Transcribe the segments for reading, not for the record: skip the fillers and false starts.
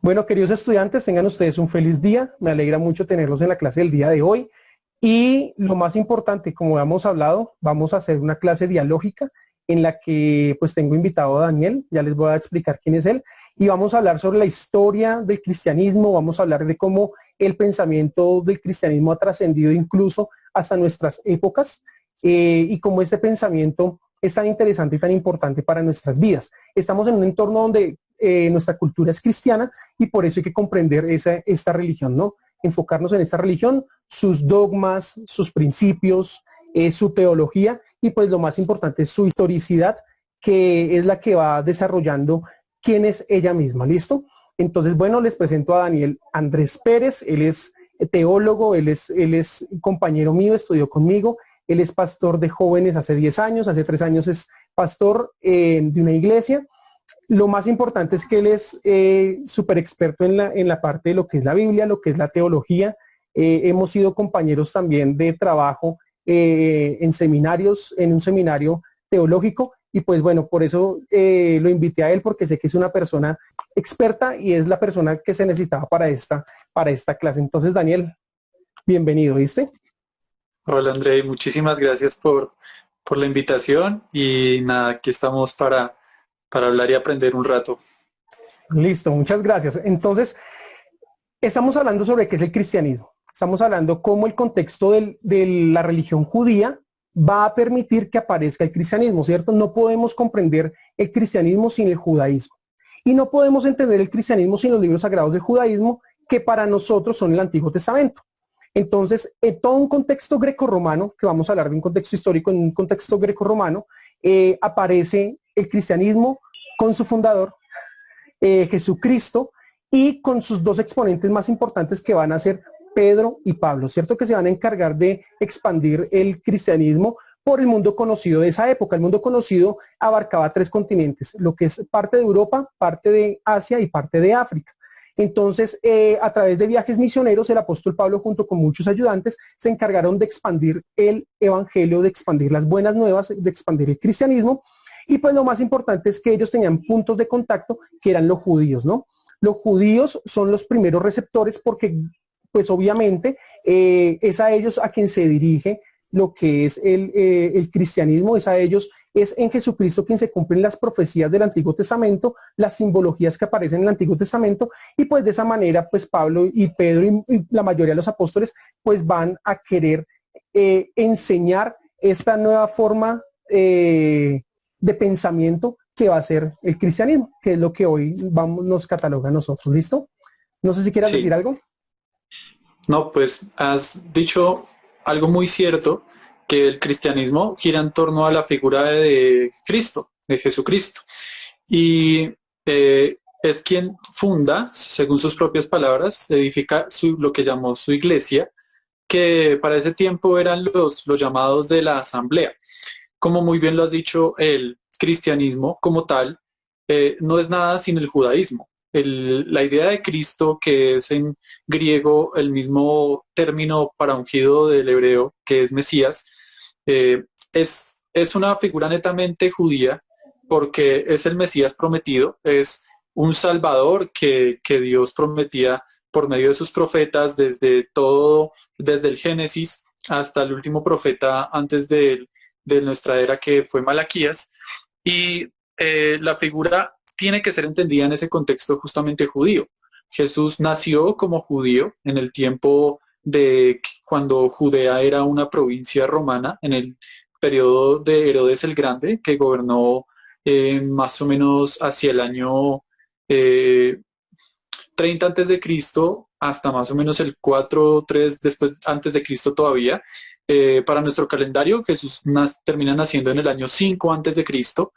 Bueno, queridos estudiantes, tengan ustedes un feliz día. Me alegra mucho tenerlos en la clase del día de hoy. Y lo más importante, como hemos hablado, vamos a hacer una clase dialógica en la que pues tengo invitado a Daniel, ya les voy a explicar quién es él, y vamos a hablar sobre la historia del cristianismo, vamos a hablar de cómo el pensamiento del cristianismo ha trascendido incluso hasta nuestras épocas, y cómo este pensamiento es tan interesante y tan importante para nuestras vidas. Estamos en un entorno donde nuestra cultura es cristiana y por eso hay que comprender esta religión, ¿no? Enfocarnos en esta religión, sus dogmas, sus principios, su teología y pues lo más importante es su historicidad, que es la que va desarrollando quién es ella misma, ¿listo? Entonces, bueno, les presento a Daniel Andrés Pérez, él es teólogo, él es compañero mío, estudió conmigo, él es pastor de jóvenes hace 10 años, hace 3 años es pastor de una iglesia. Lo más importante es que él es súper experto en la parte de lo que es la Biblia, lo que es la teología. Hemos sido compañeros también de trabajo en seminarios, en un seminario teológico. Y pues bueno, por eso lo invité a él, porque sé que es una persona experta y es la persona que se necesitaba para esta clase. Entonces, Daniel, bienvenido, ¿viste? Hola André, muchísimas gracias por la invitación y nada, aquí estamos para hablar y aprender un rato. Listo, muchas gracias. Entonces, estamos hablando sobre qué es el cristianismo. Estamos hablando cómo el contexto de la religión judía va a permitir que aparezca el cristianismo, ¿cierto? No podemos comprender el cristianismo sin el judaísmo. Y no podemos entender el cristianismo sin los libros sagrados del judaísmo, que para nosotros son el Antiguo Testamento. Entonces, en todo un contexto grecorromano, que vamos a hablar de un contexto histórico, en un contexto grecorromano, aparece el cristianismo con su fundador, Jesucristo, y con sus dos exponentes más importantes que van a ser Pedro y Pablo, ¿cierto? Que se van a encargar de expandir el cristianismo por el mundo conocido de esa época. El mundo conocido abarcaba 3 continentes, lo que es parte de Europa, parte de Asia y parte de África. Entonces, a través de viajes misioneros, el apóstol Pablo junto con muchos ayudantes se encargaron de expandir el evangelio, de expandir las buenas nuevas, de expandir el cristianismo. Y pues lo más importante es que ellos tenían puntos de contacto que eran los judíos, ¿no? Los judíos son los primeros receptores porque, pues obviamente, es a ellos a quien se dirige lo que es el cristianismo, es a ellos, es en Jesucristo quien se cumplen las profecías del Antiguo Testamento, las simbologías que aparecen en el Antiguo Testamento, y pues de esa manera, pues Pablo y Pedro y la mayoría de los apóstoles, pues van a querer enseñar esta nueva forma de pensamiento que va a ser el cristianismo, que es lo que hoy nos cataloga a nosotros. ¿Listo? No sé si quieras decir Sí, algo. no, pues has dicho algo muy cierto, que el cristianismo gira en torno a la figura de Cristo, de Jesucristo. Y es quien funda, según sus propias palabras, edifica lo que llamó su iglesia, que para ese tiempo eran los llamados de la asamblea. Como muy bien lo has dicho, el cristianismo como tal no es nada sin el judaísmo. La idea de Cristo, que es en griego el mismo término para ungido del hebreo, que es Mesías, es una figura netamente judía porque es el Mesías prometido, es un Salvador que Dios prometía por medio de sus profetas desde todo, desde el Génesis hasta el último profeta antes de nuestra era, que fue Malaquías. Y la figura tiene que ser entendida en ese contexto justamente judío. Jesús nació como judío en el tiempo de cuando Judea era una provincia romana, en el periodo de Herodes el Grande, que gobernó más o menos hacia el año eh, 30 antes de Cristo hasta más o menos el 4 3 después antes de Cristo todavía. Para nuestro calendario, Jesús termina naciendo en el año 5 antes de Cristo,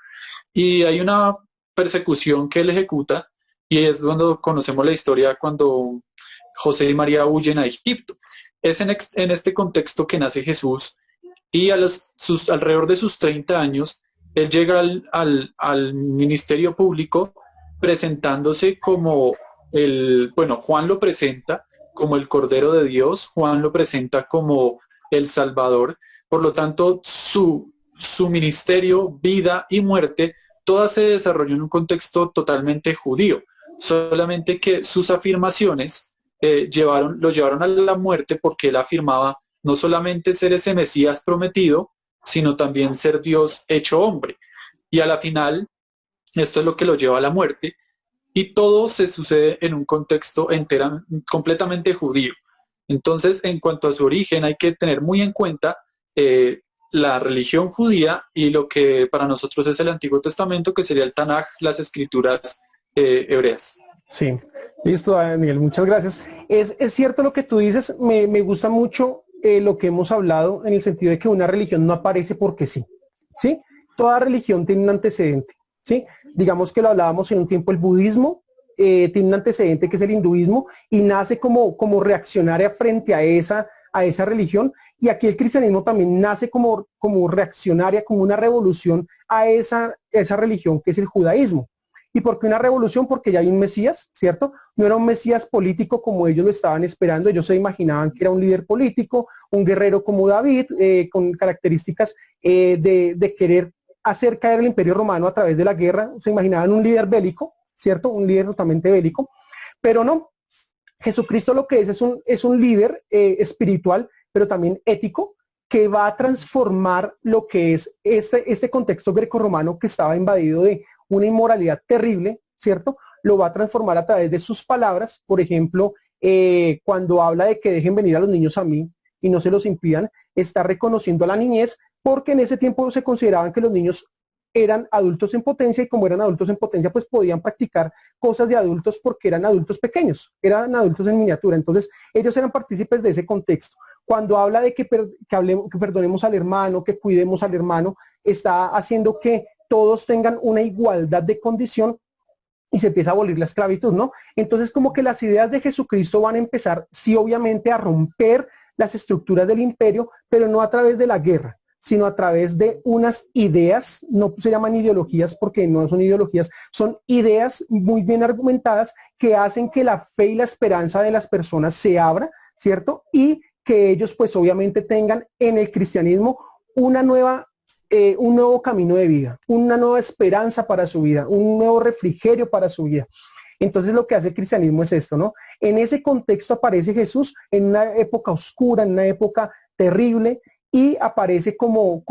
y hay una persecución que él ejecuta, y es cuando conocemos la historia cuando José y María huyen a Egipto. Es en este contexto que nace Jesús, y alrededor de sus 30 años, él llega al ministerio público presentándose como bueno, Juan lo presenta como el Cordero de Dios, Juan lo presenta como el Salvador. Por lo tanto, su ministerio, vida y muerte, toda se desarrolló en un contexto totalmente judío. solamente que sus afirmaciones lo llevaron a la muerte porque él afirmaba no solamente ser ese Mesías prometido, sino también ser Dios hecho hombre. Y a la final, esto es lo que lo lleva a la muerte, y todo se sucede en un contexto completamente judío. Entonces, en cuanto a su origen, hay que tener muy en cuenta la religión judía y lo que para nosotros es el Antiguo Testamento, que sería el Tanaj, las escrituras hebreas. Sí, listo, Daniel, muchas gracias. Es cierto lo que tú dices, me gusta mucho lo que hemos hablado en el sentido de que una religión no aparece porque sí, ¿sí? Toda religión tiene un antecedente, ¿sí? Digamos que lo hablábamos en un tiempo, el budismo tiene un antecedente que es el hinduismo y nace como reaccionaria frente a esa religión, y aquí el cristianismo también nace como reaccionaria, como una revolución a esa religión que es el judaísmo. ¿Y por qué una revolución? Porque ya hay un Mesías, ¿cierto? No era un Mesías político como ellos lo estaban esperando. Ellos se imaginaban que era un líder político, un guerrero como David, con características de querer hacer caer el Imperio Romano a través de la guerra. Se imaginaban un líder bélico, ¿cierto? Un líder totalmente bélico. Pero no, Jesucristo lo que es un líder espiritual, pero también ético, que va a transformar lo que es este contexto grecorromano que estaba invadido de una inmoralidad terrible, ¿cierto? Lo va a transformar a través de sus palabras. Por ejemplo, cuando habla de que dejen venir a los niños a mí y no se los impidan, está reconociendo a la niñez, porque en ese tiempo se consideraban que los niños eran adultos en potencia, y como eran adultos en potencia, pues podían practicar cosas de adultos porque eran adultos pequeños, eran adultos en miniatura. Entonces, ellos eran partícipes de ese contexto. Cuando habla de que perdonemos al hermano, que cuidemos al hermano, está haciendo que todos tengan una igualdad de condición y se empieza a abolir la esclavitud, ¿no? Entonces, como que las ideas de Jesucristo van a empezar, sí, obviamente, a romper las estructuras del imperio, pero no a través de la guerra, sino a través de unas ideas. No se llaman ideologías porque no son ideologías, son ideas muy bien argumentadas que hacen que la fe y la esperanza de las personas se abra, ¿cierto? Y que ellos pues obviamente tengan en el cristianismo una nueva, un nuevo camino de vida, una nueva esperanza para su vida, un nuevo refrigerio para su vida. Entonces lo que hace el cristianismo es esto, ¿no? En ese contexto aparece Jesús en una época oscura, en una época terrible, y aparece como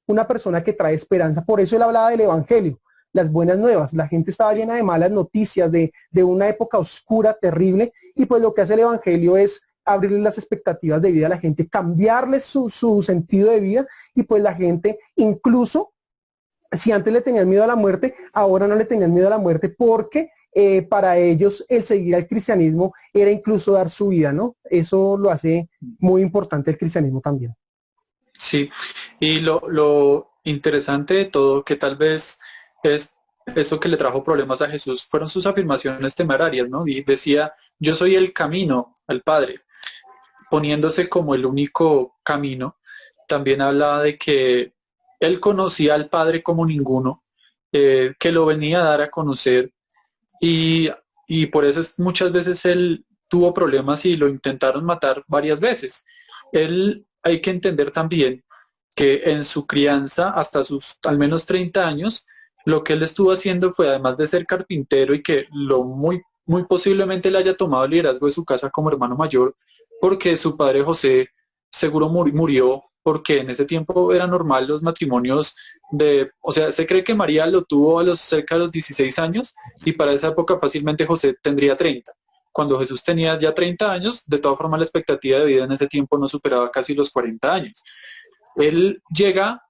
una persona que trae esperanza. Por eso él hablaba del evangelio, las buenas nuevas. La gente estaba llena de malas noticias, de una época oscura, terrible, y pues lo que hace el evangelio es abrirle las expectativas de vida a la gente, cambiarles su sentido de vida, y pues la gente, incluso si antes le tenían miedo a la muerte, ahora no le tenían miedo a la muerte, porque para ellos el seguir al cristianismo era incluso dar su vida, ¿no? Eso lo hace muy importante el cristianismo también. Sí, y lo interesante de todo, que tal vez es eso que le trajo problemas a Jesús, fueron sus afirmaciones temerarias, ¿no? Y decía, yo soy el camino al Padre, poniéndose como el único camino. También hablaba de que él conocía al Padre como ninguno, que lo venía a dar a conocer, y, y por eso muchas veces él tuvo problemas y lo intentaron matar varias veces. Él, hay que entender también que en su crianza, hasta sus al menos 30 años, lo que él estuvo haciendo fue, además de ser carpintero y que muy posiblemente le haya tomado el liderazgo de su casa como hermano mayor, porque su padre José seguro murió, porque en ese tiempo era normal los matrimonios o sea, se cree que María lo tuvo a cerca de los 16 años, y para esa época fácilmente José tendría 30. Cuando Jesús tenía ya 30 años, de todas formas la expectativa de vida en ese tiempo no superaba casi los 40 años. Él llega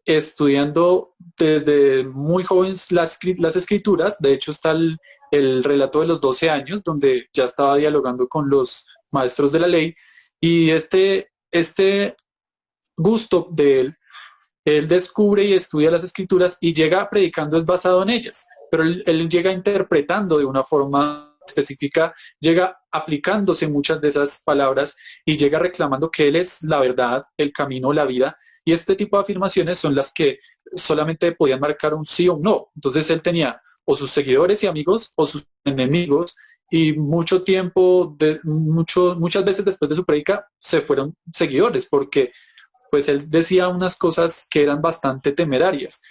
estudiando desde muy joven las escrituras. De hecho está el relato de los 12 años, donde ya estaba dialogando con los maestros de la ley, y este gusto de él descubre y estudia las escrituras y llega predicando es basado en ellas, pero él llega interpretando de una forma específica, llega aplicándose muchas de esas palabras y llega reclamando que él es la verdad, el camino, la vida, y este tipo de afirmaciones son las que solamente podían marcar un sí o un no. Entonces él tenía o sus seguidores y amigos o sus enemigos, y mucho tiempo, muchas veces después de su predica se fueron seguidores, porque pues él decía unas cosas que eran bastante temerarias,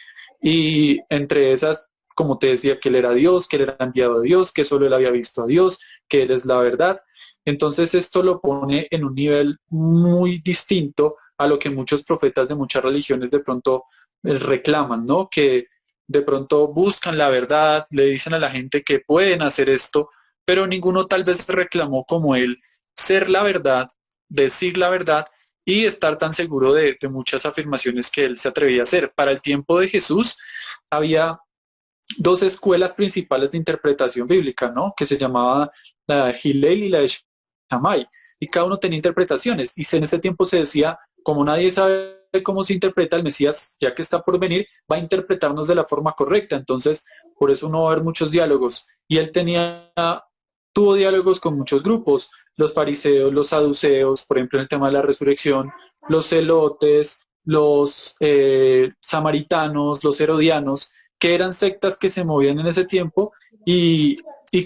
y entre esas como te decía, que él era Dios, que él era enviado de Dios, que solo él había visto a Dios, que él es la verdad. Entonces esto lo pone en un nivel muy distinto a lo que muchos profetas de muchas religiones de pronto reclaman, ¿no? Que de pronto buscan la verdad, le dicen a la gente que pueden hacer esto, pero ninguno tal vez reclamó como él ser la verdad, decir la verdad y estar tan seguro de muchas afirmaciones que él se atrevía a hacer. Para el tiempo de Jesús había dos escuelas principales de interpretación bíblica, ¿no? Que se llamaba la de Hillel y la de Shammai, y cada uno tenía interpretaciones, y en ese tiempo se decía, como nadie sabe cómo se interpreta, el Mesías, ya que está por venir, va a interpretarnos de la forma correcta. Entonces por eso no va a haber muchos diálogos, y él tuvo diálogos con muchos grupos, los fariseos, los saduceos, por ejemplo en el tema de la resurrección, los celotes, los samaritanos, los herodianos, que eran sectas que se movían en ese tiempo, y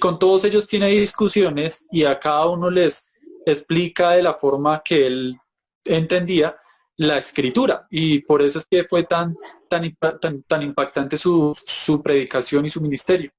con todos ellos tiene discusiones y a cada uno les explica de la forma que él entendía la escritura, y por eso es que fue tan impactante su predicación y su ministerio.